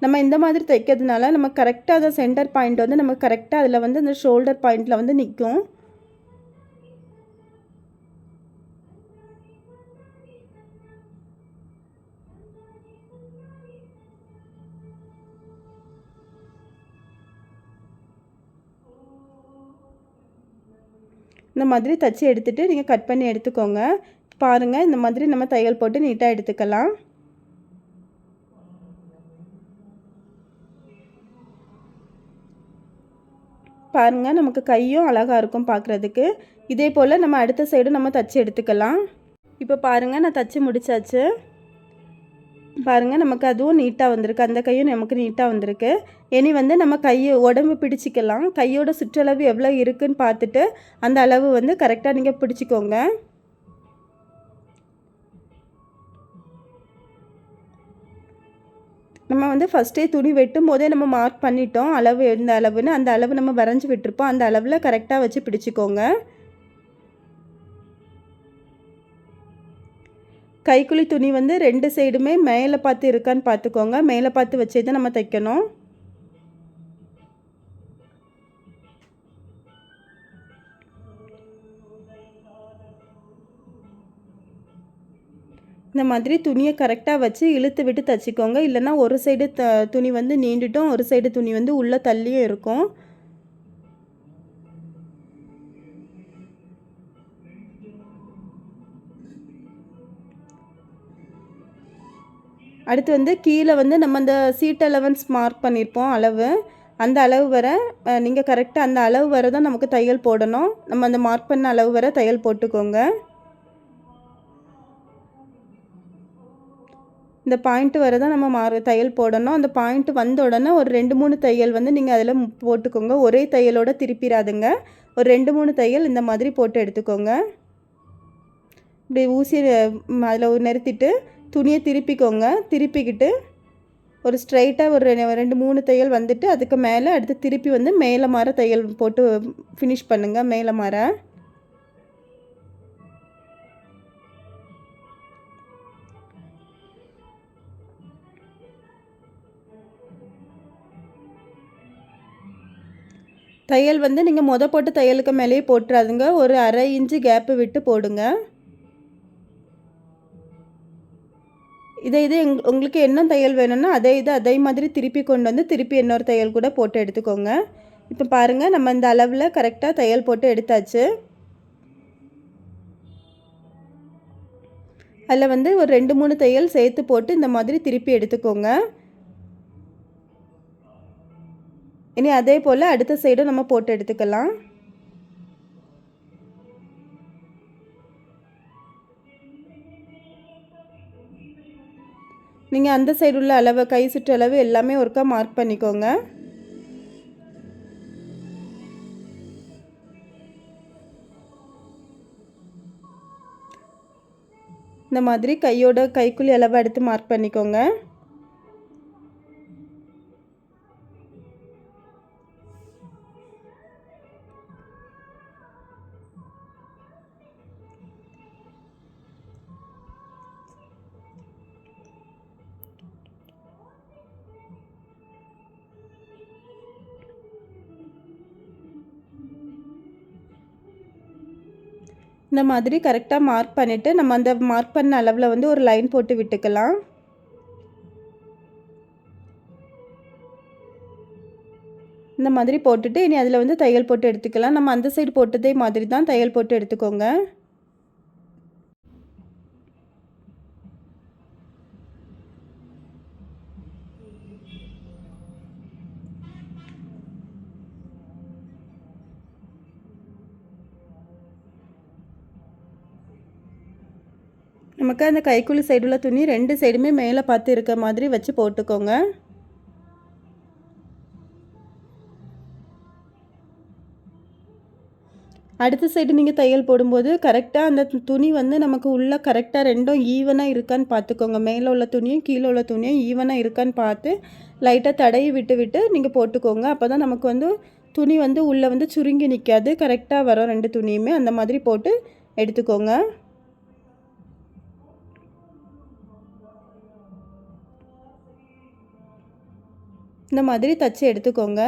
நம்ம இந்த மாதிரி தைக்கிறதுனால நம்ம கரெக்டாக அந்த சென்டர் பாயிண்ட் வந்து நமக்கு கரெக்டாக அதில் வந்து அந்த ஷோல்டர் பாயிண்டில் வந்து நிற்கும். இந்த மாதிரி தைச்சி எடுத்துகிட்டு நீங்கள் கட் பண்ணி எடுத்துக்கோங்க. பாருங்கள், இந்த மாதிரி நம்ம தையல் போட்டு நீட்டாக எடுத்துக்கலாம். பாருங்கள், நமக்கு கையும் அழகாக இருக்கும் பார்க்குறதுக்கு. இதே போல் நம்ம அடுத்த சைடும் நம்ம தைச்சி எடுத்துக்கலாம். இப்போ பாருங்கள், நான் தைச்சி முடித்தாச்சு. பாருங்கள், நமக்கு அதுவும் நீட்டாக வந்திருக்கு. அந்த கையும் நமக்கு நீட்டாக வந்திருக்கு. இனி வந்து நம்ம உடம்பு பிடிச்சிக்கலாம். கையோட சுற்றளவு எவ்வளோ இருக்குதுன்னு பார்த்துட்டு அந்த அளவு வந்து கரெக்டாக நீங்கள் பிடிச்சிக்கோங்க. நம்ம வந்து ஃபஸ்ட்டே துணி வெட்டும் போதே நம்ம மார்க் பண்ணிட்டோம் அளவு எந்த அளவுன்னு. அந்த அளவு நம்ம வரைஞ்சி விட்டுருப்போம். அந்த அளவில் கரெக்டாக வச்சு பிடிச்சிக்கோங்க. கைக்குழி துணி வந்து 2 சைடுமே மேலே பார்த்து இருக்கான்னு பார்த்துக்கோங்க. மேலே பார்த்து வச்சே தான் நம்ம தைக்கணும். இந்த மாதிரி துணியை கரெக்டாக வச்சு இழுத்து விட்டு தைச்சிக்கோங்க. இல்லைன்னா ஒரு சைடு துணி வந்து நீண்டுட்டும், ஒரு சைடு துணி வந்து உள்ளே தள்ளியும் இருக்கும். அடுத்து வந்து கீழே வந்து நம்ம அந்த சீட் அலவன்ஸ் மார்க் பண்ணியிருப்போம் அளவு. அந்த அளவு வர நீங்கள் கரெக்டாக அந்த அளவு வர தான் நமக்கு தையல் போடணும். நம்ம அந்த மார்க் பண்ண அளவு வர தையல் போட்டுக்கோங்க. இந்த பாயிண்ட் வர தான் நம்ம தையல் போடணும். அந்த பாயிண்ட் வந்த உடனே ஒரு 2-3 தையல் வந்து நீங்கள் அதில் போட்டுக்கோங்க. ஒரே தையலோட திருப்பிடாதுங்க. ஒரு 2-3 தையல் இந்த மாதிரி போட்டு எடுத்துக்கோங்க. இப்படி ஊசி அதில் நிறுத்திட்டு துணியை திருப்பிக்கோங்க. திருப்பிக்கிட்டு ஒரு ஸ்ட்ரைட்டாக ஒரு 2-3 தையல் வந்துட்டு அதுக்கு மேலே அடுத்து திருப்பி வந்து மேலே மாற தையல் போட்டு ஃபினிஷ் பண்ணுங்கள். மேலே மாற தையல் வந்து நீங்கள் போட்டு தையலுக்கு மேலேயே போட்டுறாதுங்க. ஒரு 1/2 இன்ச்சு கேப்பு விட்டு போடுங்க. இது உங்களுக்கு என்ன தையல் வேணும்னா அதே மாதிரி திருப்பி கொண்டு வந்து திருப்பி இன்னொரு தையல் கூட போட்டு எடுத்துக்கோங்க. இப்போ பாருங்கள், நம்ம இந்த அளவில் கரெக்டாக தையல் போட்டு எடுத்தாச்சு. அதில் வந்து ஒரு 2-3 தையல் சேர்த்து போட்டு இந்த மாதிரி திருப்பி எடுத்துக்கோங்க. இனி அதே போல் அடுத்த சைடும் நம்ம போட்டு எடுத்துக்கலாம். நீங்கள் அந்த சைடு உள்ள அளவு கை சுற்று அளவு எல்லாமே ஒருக்கா மார்க் பண்ணிக்கோங்க. இந்த மாதிரி கைக்குழி அளவு எடுத்து மார்க் பண்ணிக்கோங்க. இந்த மாதிரி கரெக்டாக மார்க் பண்ணிவிட்டு நம்ம அந்த மார்க் பண்ண அளவில் வந்து ஒரு லைன் போட்டு விட்டுக்கலாம். இந்த மாதிரி போட்டுட்டு இனி அதில் வந்து தையல் போட்டு எடுத்துக்கலாம். நம்ம அந்த சைடு போட்டதே மாதிரி தான் தையல் போட்டு எடுத்துக்கோங்க. நமக்கு அந்த கைக்குழி சைடு உள்ள துணி 2 சைடுமே மேலே பார்த்து இருக்க மாதிரி வச்சு போட்டுக்கோங்க. அடுத்த சைடு நீங்கள் தையல் போடும்போது கரெக்டாக அந்த துணி வந்து நமக்கு உள்ளே கரெக்டாக ரெண்டும் ஈவனாக இருக்கான்னு பார்த்துக்கோங்க. மேலே உள்ள துணியும் கீழே உள்ள துணியும் ஈவனாக இருக்கான்னு பார்த்து லைட்டாக தடவி விட்டு விட்டு நீங்கள் போட்டுக்கோங்க. அப்போ தான் நமக்கு வந்து துணி வந்து உள்ளே வந்து சுருங்கி நிற்காது, கரெக்டாக வரும் 2 துணியுமே. அந்த மாதிரி போட்டு எடுத்துக்கோங்க. இந்த மாதிரி தச்சு எடுத்துக்கோங்க.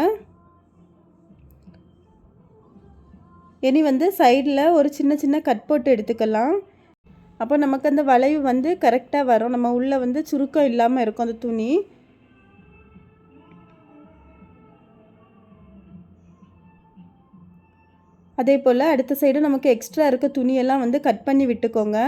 இனி வந்து சைடில் ஒரு சின்ன சின்ன கட் போட்டு எடுத்துக்கலாம். அப்போ நமக்கு அந்த வளைவு வந்து கரெக்டாக வரும். நம்ம உள்ளே வந்து சுருக்கம் இல்லாமல் இருக்கும் அந்த துணி. அதே போல் அடுத்த சைடு நமக்கு எக்ஸ்ட்ரா இருக்க துணியெல்லாம் வந்து கட் பண்ணி விட்டுக்கோங்க.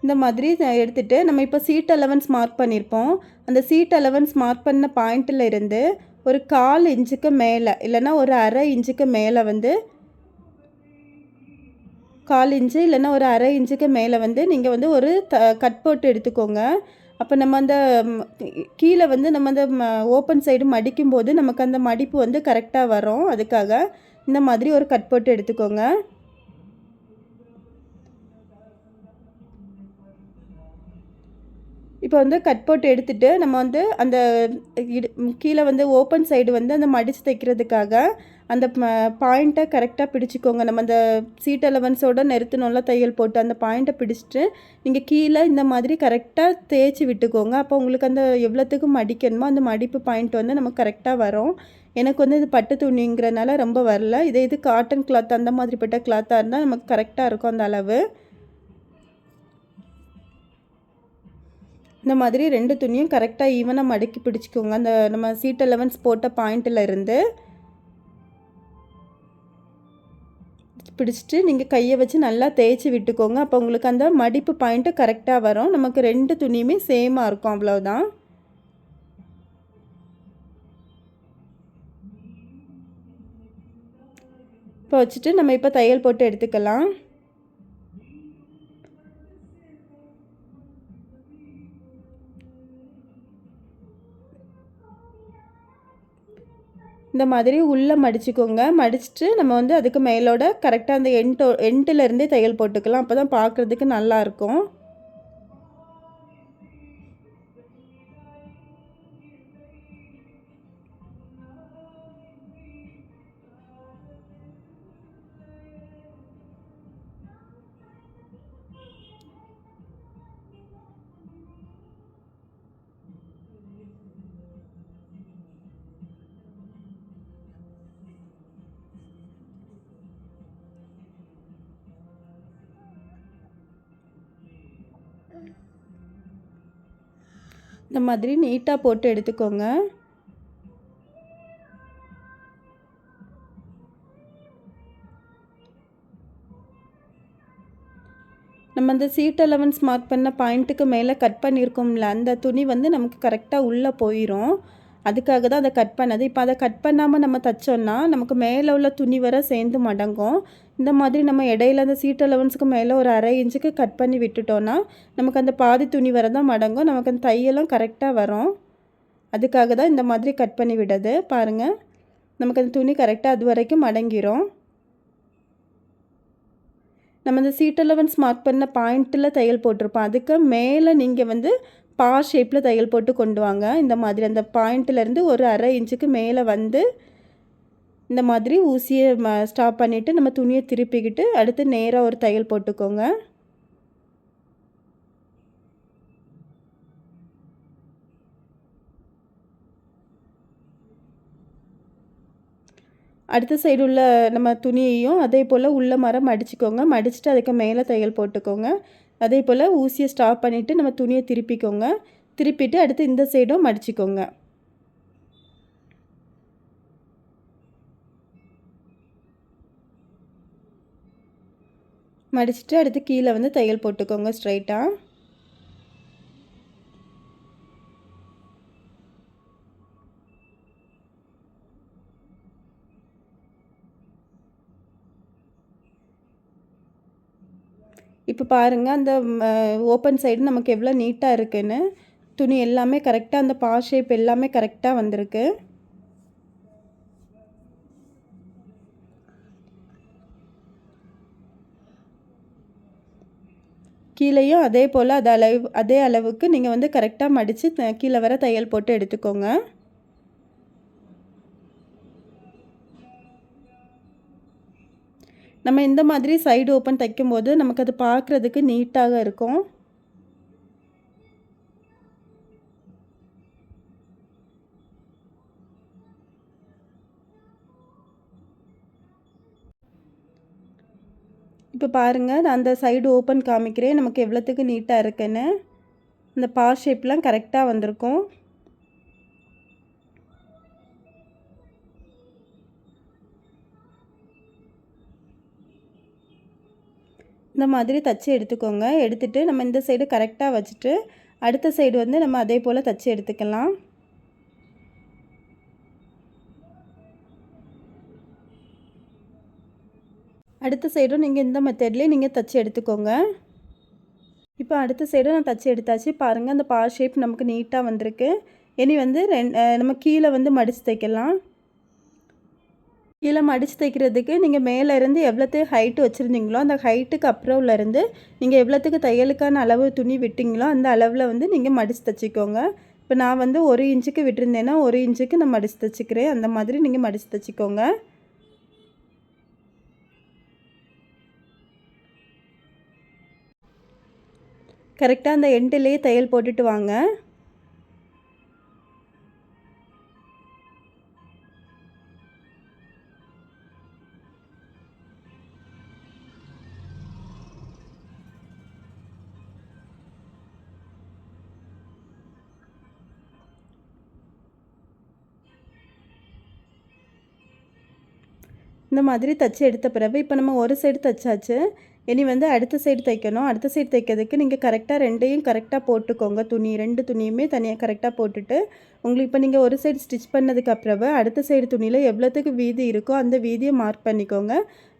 இந்த மாதிரி எடுத்துகிட்டு நம்ம இப்போ சீட் அலவன்ஸ் மார்க் பண்ணியிருப்போம். அந்த சீட் அலவன்ஸ் மார்க் பண்ண பாயிண்ட்டில் இருந்து ஒரு 1/4 இன்ச்சுக்கு மேலே இல்லைன்னா ஒரு 1/2 இன்ச்சுக்கு மேலே வந்து 1/4 இன்ச்சு இல்லைன்னா ஒரு 1/2 இன்ச்சுக்கு மேலே வந்து நீங்கள் வந்து ஒரு கட் போட்டு எடுத்துக்கோங்க. அப்போ நம்ம அந்த கீழே வந்து நம்ம அந்த ஓப்பன் சைடு மடிக்கும்போது நமக்கு அந்த மடிப்பு வந்து கரெக்டாக வரும். அதுக்காக இந்த மாதிரி ஒரு கட் போட்டு எடுத்துக்கோங்க. இப்போ வந்து கட் போட்டு எடுத்துகிட்டு நம்ம வந்து அந்த கீழே வந்து ஓப்பன் சைடு வந்து அந்த மடித்து தைக்கிறதுக்காக அந்த பாயிண்ட்டை கரெக்டாக பிடிச்சிக்கோங்க. நம்ம அந்த சீட் அலவன்ஸோடு நிறுத்தணும்ல தையல் போட்டு அந்த பாயிண்ட்டை பிடிச்சிட்டு நீங்கள் கீழே இந்த மாதிரி கரெக்டாக தேய்ச்சி விட்டுக்கோங்க. அப்போ உங்களுக்கு அந்த எவ்வளோத்துக்கு மடிக்கணுமோ அந்த மடிப்பு பாயிண்ட் வந்து நமக்கு கரெக்டாக வரும். எனக்கு வந்து இது பட்டு துணிங்கிறனால ரொம்ப வரல. இது காட்டன் கிளாத் அந்த மாதிரிப்பட்ட கிளாத்தாக இருந்தால் நமக்கு கரெக்டாக இருக்கும் அந்த அளவு. இந்த மாதிரி 2 துணியும் கரெக்டாக ஈவனாக மடக்கி பிடிச்சிக்கோங்க. அந்த நம்ம சீட் அலவன்ஸ் போட்ட பாயிண்ட்டில் இருந்து பிடிச்சிட்டு நீங்கள் கையை வச்சு நல்லா தேய்ச்சி விட்டுக்கோங்க. அப்போ உங்களுக்கு அந்த மடிப்பு பாயிண்ட்டு கரெக்டாக வரும். நமக்கு 2 துணியுமே சேமாக இருக்கும். அவ்வளோதான். இப்போ வச்சுட்டு நம்ம இப்போ தையல் போட்டு எடுத்துக்கலாம். இந்த மாதிரி உள்ளே மடிச்சுக்கோங்க. மடிச்சுட்டு நம்ம வந்து அதுக்கு மேலோட கரெக்டாக அந்த எண்ட்லேருந்தே தையல் போட்டுக்கலாம். அப்போ தான் பார்க்குறதுக்கு நல்லாயிருக்கும். இந்த மாதிரி நீட்டாக போட்டு எடுத்துக்கோங்க. நம்ம அந்த சீட் அலவன்ஸ் மார்க் பண்ண பாயிண்ட்டுக்கு மேலே கட் பண்ணியிருக்கோம்ல, அந்த துணி வந்து நமக்கு கரெக்டாக உள்ளே போயிடும். அதுக்காக தான் அதை கட் பண்ணது. இப்போ அதை கட் பண்ணாமல் நம்ம தைச்சோன்னா நமக்கு மேலே உள்ள துணி வர சேர்ந்து மடங்கும். இந்த மாதிரி நம்ம இடையில அந்த சீட் அலவன்ஸுக்கு மேலே ஒரு 1/2 இன்ச்சுக்கு கட் பண்ணி விட்டுட்டோன்னா நமக்கு அந்த பாதி துணி வர தான் மடங்கும். நமக்கு அந்த தையலும் கரெக்டாக வரும். அதுக்காக தான் இந்த மாதிரி கட் பண்ணி விடுறது. பாருங்கள், நமக்கு அந்த துணி கரெக்டாக அது வரைக்கும் மடங்கிரும். நம்ம இந்த சீட் அலவன்ஸ் மார்க் பண்ண பாயிண்ட்டில் தையல் போட்டிருப்போம். அதுக்கு மேலே நீங்கள் வந்து ஷேப்பில் தையல் போட்டு கொண்டு வாங்க. இந்த மாதிரி அந்த பாயிண்ட்டிலேருந்து ஒரு 1/2 இன்ச்சுக்கு மேலே வந்து இந்த மாதிரி ஊசியை ஸ்டாப் பண்ணிவிட்டு நம்ம துணியை திருப்பிக்கிட்டு அடுத்து நேராக ஒரு தையல் போட்டுக்கோங்க. அடுத்த சைடு உள்ள நம்ம துணியையும் அதே போல் உள்ள மடிச்சுக்கோங்க. மடிச்சுட்டு அதுக்கு மேலே தையல் போட்டுக்கோங்க. அதே போல் ஊசியை ஸ்டாப் பண்ணிவிட்டு நம்ம துணியை திருப்பிக்கோங்க. திருப்பிட்டு அடுத்து இந்த சைடும் மடிச்சுக்கோங்க. மடிச்சுட்டு அடுத்து கீழே வந்து தையல் போட்டுக்கோங்க ஸ்ட்ரைட்டாக. இப்போ பாருங்கள் அந்த ஓப்பன் சைடு நமக்கு எவ்வளோ நீட்டாக இருக்குன்னு. துணி எல்லாமே கரெக்டாக அந்த பா ஷேப் எல்லாமே கரெக்டாக வந்திருக்கு. கீழேயும் அதே போல் அதே அளவுக்கு நீங்கள் வந்து கரெக்டாக மடித்து கீழே வர தையல் போட்டு எடுத்துக்கோங்க. நம்ம இந்த மாதிரி சைடு ஓப்பன் தைக்கும்போது நமக்கு அது பார்க்குறதுக்கு நீட்டாக இருக்கும். இப்போ பாருங்கள், நான் அந்த சைடு ஓப்பன் காமிக்கிறேன் நமக்கு எவ்வளோத்துக்கு நீட்டாக இருக்குன்னு. இந்த பா ஷேப்லாம் கரெக்டாக வந்திருக்கும். இந்த மாதிரி தச்சு எடுத்துக்கோங்க. எடுத்துகிட்டு நம்ம இந்த சைடு கரெக்டாக வச்சுட்டு அடுத்த சைடு வந்து நம்ம அதே போல் தச்சு எடுத்துக்கலாம். அடுத்த சைடும் நீங்கள் இந்த மெத்தட்லேயே நீங்கள் தச்சு எடுத்துக்கோங்க. இப்போ அடுத்த சைடும் நான் தச்சு எடுத்தாச்சு. பாருங்கள் அந்த பா ஷேப் நமக்கு நீட்டாக வந்திருக்கு. இனி வந்து நம்ம கீழே வந்து மடித்து தைக்கலாம். கீழே மடித்து தைக்கிறதுக்கு நீங்கள் மேலேருந்து எவ்வளோத்துக்கு ஹைட்டு வச்சுருந்தீங்களோ அந்த ஹைட்டுக்கு அப்புறம்லேருந்து நீங்கள் எவ்வளோத்துக்கு தையலுக்கான அளவு துணி விட்டிங்களோ அந்த அளவில் வந்து நீங்கள் மடித்து தைச்சிக்கோங்க. இப்போ நான் வந்து 1 இன்ச்சுக்கு விட்டுருந்தேன்னா 1 இன்ச்சுக்கு நான் மடித்து தைச்சிக்கிறேன். அந்த மாதிரி நீங்கள் மடித்து தைச்சிக்கோங்க. கரெக்டாக அந்த எண்டுலேயே தையல் போட்டுட்டு வாங்க. இந்த மாதிரி தச்சு எடுத்த பிறகு இப்போ நம்ம ஒரு சைடு தைச்சாச்சு. இனி வந்து அடுத்த சைடு தைக்கணும். அடுத்த சைடு தைக்கிறதுக்கு நீங்கள் கரெக்டாக 2யும் கரெக்டாக போட்டுக்கோங்க. 2 துணியுமே தனியாக கரெக்டாக போட்டுட்டு உங்களுக்கு இப்போ நீங்கள் ஒரு சைடு ஸ்டிச் பண்ணதுக்கு அப்புறமா அடுத்த சைடு துணியில் எவ்வளோத்துக்கு வீதி இருக்கோ அந்த வீதியை மார்க் பண்ணிக்கோங்க.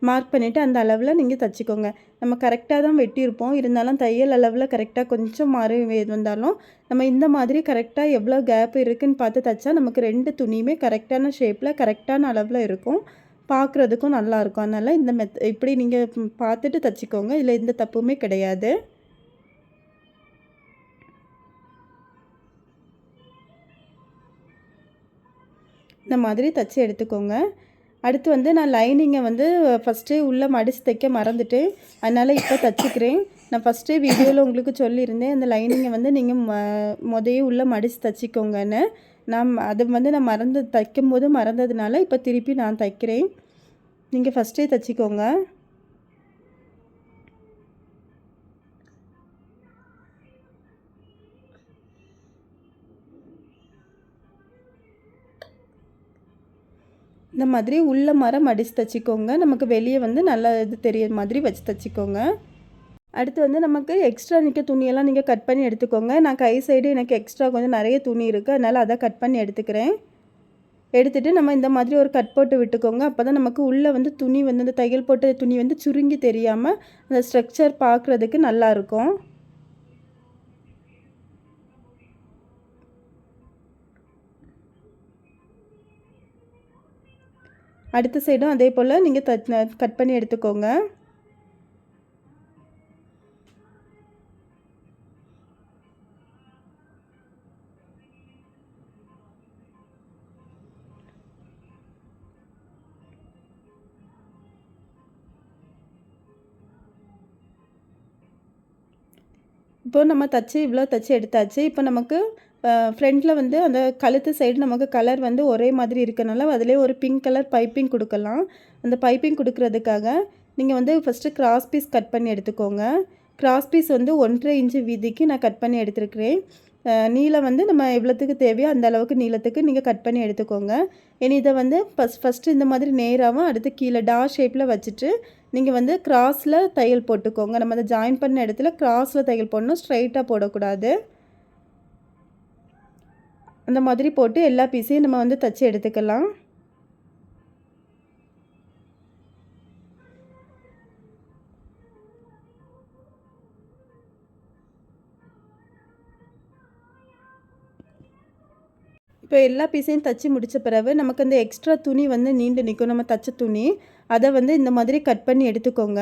மார்க் பண்ணிவிட்டு அந்த அளவில் நீங்கள் தைச்சிக்கோங்க. நம்ம கரெக்டாக தான் வெட்டியிருப்போம். இருந்தாலும் தையல் அளவில் கரெக்டாக கொஞ்சம் மாறி வந்தாலும் நம்ம இந்த மாதிரி கரெக்டாக எவ்வளோ கேப் இருக்குதுன்னு பார்த்து தைச்சா நமக்கு 2 துணியுமே கரெக்டான ஷேப்பில் கரெக்டான அளவில் இருக்கும். பார்க்குறதுக்கும் நல்லாயிருக்கும். அதனால் இந்த இப்படி நீங்கள் பார்த்துட்டு தைச்சிக்கோங்க. இதில் எந்த தப்புமே கிடையாது. இந்த மாதிரி தைச்சி எடுத்துக்கோங்க. அடுத்து வந்து நான் லைனிங்கை வந்து ஃபஸ்ட்டே உள்ளே மடித்து தைக்க மறந்துட்டேன். அதனால் இப்போ தைச்சிக்கிறேன். நான் ஃபஸ்ட்டே வீடியோவில் உங்களுக்கு சொல்லியிருந்தேன் அந்த லைனிங்கை வந்து நீங்கள் முதையே உள்ளே மடித்து தைச்சிக்கோங்கன்னு. அது வந்து நான் தைக்கும்போது மறந்ததுனால இப்போ திருப்பி நான் தைக்கிறேன். நீங்கள் ஃபஸ்ட்டே தைச்சிக்கோங்க. இந்த மாதிரி உள்ள மடித்து தைச்சிக்கோங்க. நமக்கு வெளியே வந்து நல்லா இது தெரியுற மாதிரி வச்சு தைச்சிக்கோங்க. அடுத்து வந்து நமக்கு எக்ஸ்ட்ரா நிற்க துணியெல்லாம் நீங்கள் கட் பண்ணி எடுத்துக்கோங்க. நான் கை சைடு எனக்கு எக்ஸ்ட்ரா கொஞ்சம் நிறைய துணி இருக்குது. அதனால் அதை கட் பண்ணி எடுத்துக்கிறேன். எடுத்துகிட்டு நம்ம இந்த மாதிரி ஒரு கட் போட்டு விட்டுக்கோங்க. அப்போ தான் நமக்கு உள்ளே வந்து துணி வந்து இந்த தையல் போட்ட துணி வந்து சுருங்கி தெரியாமல் அந்த ஸ்ட்ரக்சர் பார்க்குறதுக்கு நல்லாயிருக்கும். அடுத்த சைடும் அதே போல் நீங்கள் கட் பண்ணி எடுத்துக்கோங்க. இப்போ நம்ம இவ்வளோ தச்சு எடுத்தாச்சு. இப்போ நமக்கு ஃப்ரண்ட்டில் வந்து அந்த கழுத்து சைடு நமக்கு கலர் வந்து ஒரே மாதிரி இருக்கனால அதிலே ஒரு பிங்க் கலர் பைப்பிங் கொடுக்கலாம். அந்த பைப்பிங் கொடுக்கறதுக்காக நீங்கள் வந்து ஃபஸ்ட்டு கிராஸ் பீஸ் கட் பண்ணி எடுத்துக்கோங்க. கிராஸ் பீஸ் வந்து 1.5 இன்ச்சு வீதிக்கு நான் கட் பண்ணி எடுத்துருக்கிறேன். நீளம் வந்து நம்ம எவ்வளோத்துக்கு தேவையோ அந்த அளவுக்கு நீளத்துக்கு நீங்கள் கட் பண்ணி எடுத்துக்கோங்க. இனி இதை வந்து ஃபஸ்ட்டு இந்த மாதிரி நேராகவும் அடுத்து கீழே ஷேப்பில் வச்சுட்டு நீங்கள் வந்து கிராஸில் தையல் போட்டுக்கோங்க. நம்ம அதை ஜாயின் பண்ண இடத்துல கிராஸில் தையல் போடணும், ஸ்ட்ரைட்டாக போடக்கூடாது. அந்த மாதிரி போட்டு எல்லா பீஸையும் நம்ம வந்து தச்சு எடுத்துக்கலாம். இப்போ எல்லா பீஸையும் தச்சு முடித்த பிறகு நமக்கு அந்த எக்ஸ்ட்ரா துணி வந்து நீண்டு நிற்கும், நம்ம தச்ச துணி. அதை வந்து இந்த மாதிரி கட் பண்ணி எடுத்துக்கோங்க.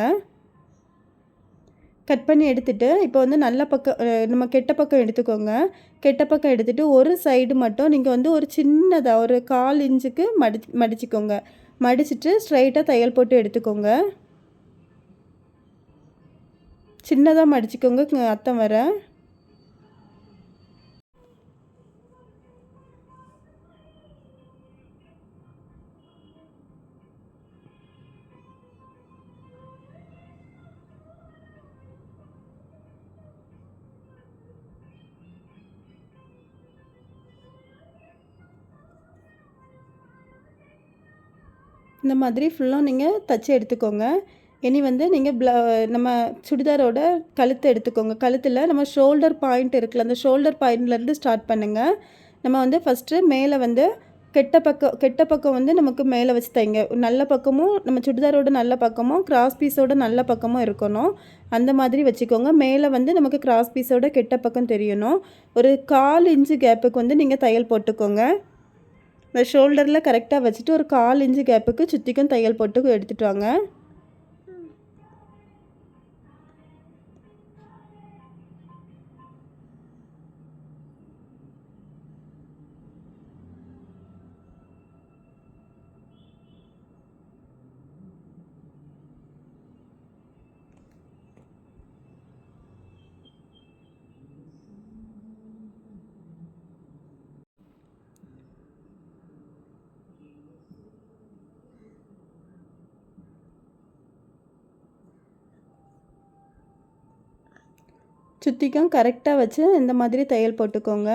கட் பண்ணி எடுத்துகிட்டு இப்போ வந்து நல்ல பக்கம் நம்ம கெட்ட பக்கம் எடுத்துக்கோங்க. கெட்ட பக்கம் எடுத்துகிட்டு ஒரு சைடு மட்டும் நீங்கள் வந்து ஒரு சின்னதாக ஒரு 1/4 இன்ச்சுக்கு மடிச்சுக்கோங்க. மடிச்சுட்டு ஸ்ட்ரைட்டாக தையல் போட்டு எடுத்துக்கோங்க. சின்னதாக மடிச்சுக்கோங்க அத்தம் வர. இந்த மாதிரி ஃபுல்லாக நீங்கள் தச்சு எடுத்துக்கோங்க. இனி வந்து நீங்கள் நம்ம சுடிதாரோட கழுத்து எடுத்துக்கோங்க. கழுத்தில் நம்ம ஷோல்டர் பாயிண்ட் இருக்குல்ல, அந்த ஷோல்டர் பாயிண்ட்லேருந்து ஸ்டார்ட் பண்ணுங்கள். நம்ம வந்து ஃபஸ்ட்டு மேலே வந்து கெட்ட பக்கம் வந்து நமக்கு மேலே வச்சு தைங்க. நல்ல பக்கமும் நம்ம சுடிதாரோட நல்ல பக்கமும் கிராஸ் பீஸோட நல்ல பக்கமும் இருக்கணும். அந்த மாதிரி வச்சுக்கோங்க. மேலே வந்து நமக்கு கிராஸ் பீஸோட கெட்ட பக்கம் தெரியணும். ஒரு 1/4 இன்ச்சு கேப்புக்கு வந்து நீங்கள் தையல் போட்டுக்கோங்க. இந்த ஷோல்டரில் கரெக்டாக வச்சுட்டு ஒரு 1/4 இன்ச்சு கேப்புக்கு சுற்றிக்கும் தையல் போட்டு எடுத்துகிட்டு வாங்க. சுற்றிக்கும் கரெக்டாக வச்சு இந்த மாதிரி தையல் போட்டுக்கோங்க.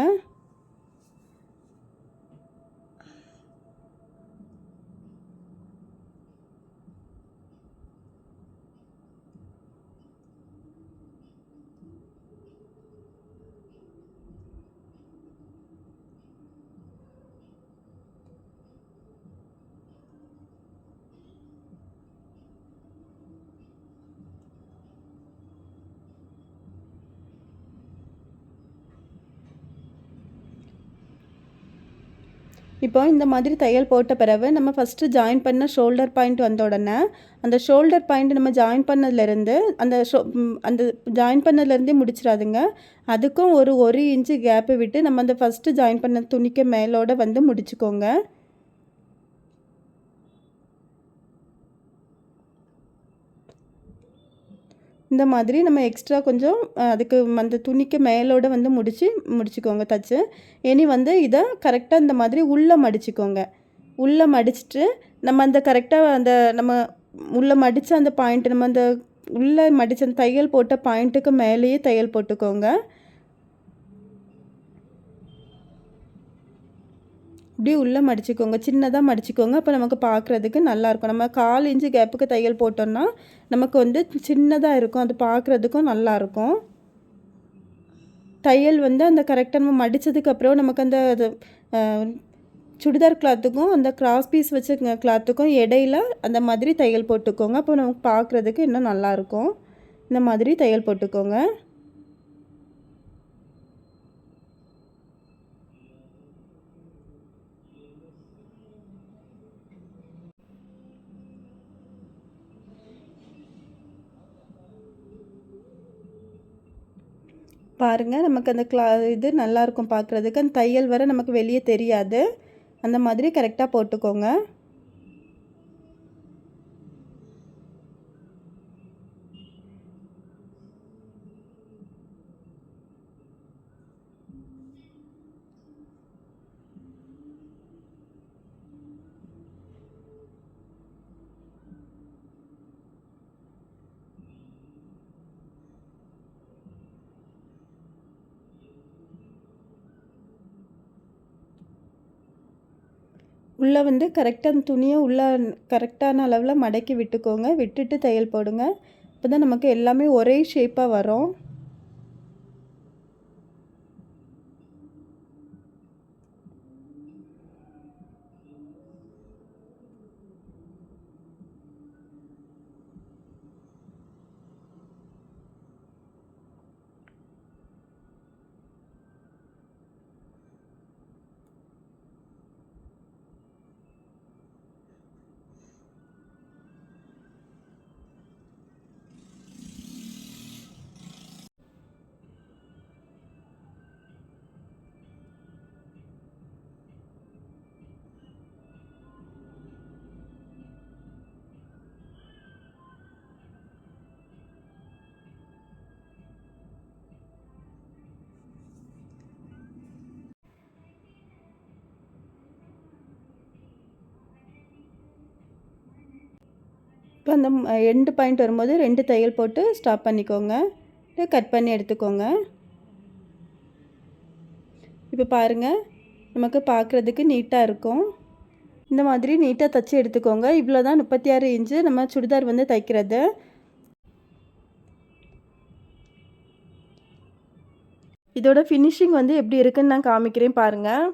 இப்போ இந்த மாதிரி தையல் போட்ட பிறகு நம்ம ஃபஸ்ட்டு ஜாயின் பண்ண ஷோல்டர் பாயிண்ட் வந்த உடனே அந்த ஷோல்டர் பாயிண்ட் நம்ம ஜாயின் பண்ணதுலேருந்து அந்த ஜாயின் பண்ணதுலேருந்தே முடிச்சிடாதுங்க. அதுக்கும் ஒரு இன்ச்சு கேப்பு விட்டு நம்ம அந்த ஃபஸ்ட்டு ஜாயின் பண்ண துணிக்கு மேலோட வந்து முடிச்சுக்கோங்க. இந்த மாதிரி நம்ம எக்ஸ்ட்ரா கொஞ்சம் அதுக்கு அந்த துணிக்கு மேலோட வந்து முடிச்சுக்கோங்க தச்சு. இனி வந்து இதை கரெக்டாக இந்த மாதிரி உள்ளே மடிச்சுக்கோங்க. உள்ளே மடிச்சுட்டு நம்ம அந்த கரெக்டாக அந்த நம்ம உள்ளே மடித்த அந்த பாயிண்ட் நம்ம அந்த உள்ளே மடித்த அந்த தையல் போட்ட பாயிண்ட்டுக்கு மேலேயே தையல் போட்டுக்கோங்க. இப்படி உள்ளே மடிச்சுக்கோங்க, சின்னதாக மடிச்சுக்கோங்க. அப்போ நமக்கு பார்க்குறதுக்கு நல்லாயிருக்கும். நம்ம 1/4 இன்ச்சு கேப்புக்கு தையல் போட்டோம்னா நமக்கு வந்து சின்னதாக இருக்கும், அது பார்க்குறதுக்கும் நல்லாயிருக்கும். தையல் வந்து அந்த கரெக்டாக நம்ம மடித்ததுக்கப்புறம் நமக்கு அந்த அது சுடிதார் கிளாத்துக்கும் அந்த கிராஸ் பீஸ் வச்ச கிளாத்துக்கும் இடையில அந்த மாதிரி தையல் போட்டுக்கோங்க. அப்போ நமக்கு பார்க்குறதுக்கு இன்னும் நல்லாயிருக்கும். இந்த மாதிரி தையல் போட்டுக்கோங்க. பாருங்கள், நமக்கு அந்த இது நல்லாயிருக்கும் பார்க்குறதுக்கு. அந்த தையல் வர நமக்கு வெளியே தெரியாது. அந்த மாதிரி கரெக்டாக போட்டுக்கோங்க. உள்ளே வந்து கரெக்டாக அந்த துணியை உள்ளே கரெக்டான அளவில் மடக்கி விட்டுக்கோங்க. விட்டுட்டு தையல் போடுங்க. அப்போ தான் நமக்கு எல்லாமே ஒரே ஷேப்பாக வரும். இப்போ அந்த எண்டு பாயிண்ட் வரும்போது 2 தையல் போட்டு ஸ்டாப் பண்ணிக்கோங்க. கட் பண்ணி எடுத்துக்கோங்க. இப்போ பாருங்கள், நமக்கு பார்க்குறதுக்கு நீட்டாக இருக்கும். இந்த மாதிரி நீட்டாக தைச்சி எடுத்துக்கோங்க. இவ்வளோ தான் 36 இன்ச்சு நம்ம சுடிதார் வந்து தைக்கிறது. இதோட ஃபினிஷிங் வந்து எப்படி இருக்குன்னு நான் காமிக்கிறேன் பாருங்கள்.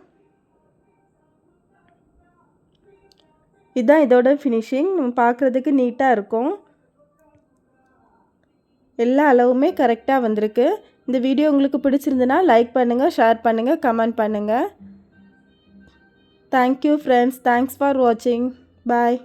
இதுதான் இதோட ஃபினிஷிங். நம்ம பார்க்குறதுக்கு நீட்டாக இருக்கும். எல்லா அளவுமே கரெக்டாக வந்திருக்கு. இந்த வீடியோ உங்களுக்கு பிடிச்சிருந்துன்னா லைக் பண்ணுங்கள், ஷேர் பண்ணுங்கள், கமெண்ட் பண்ணுங்கள். Thank you friends. தேங்க்ஸ் ஃபார் வாட்சிங். பாய்.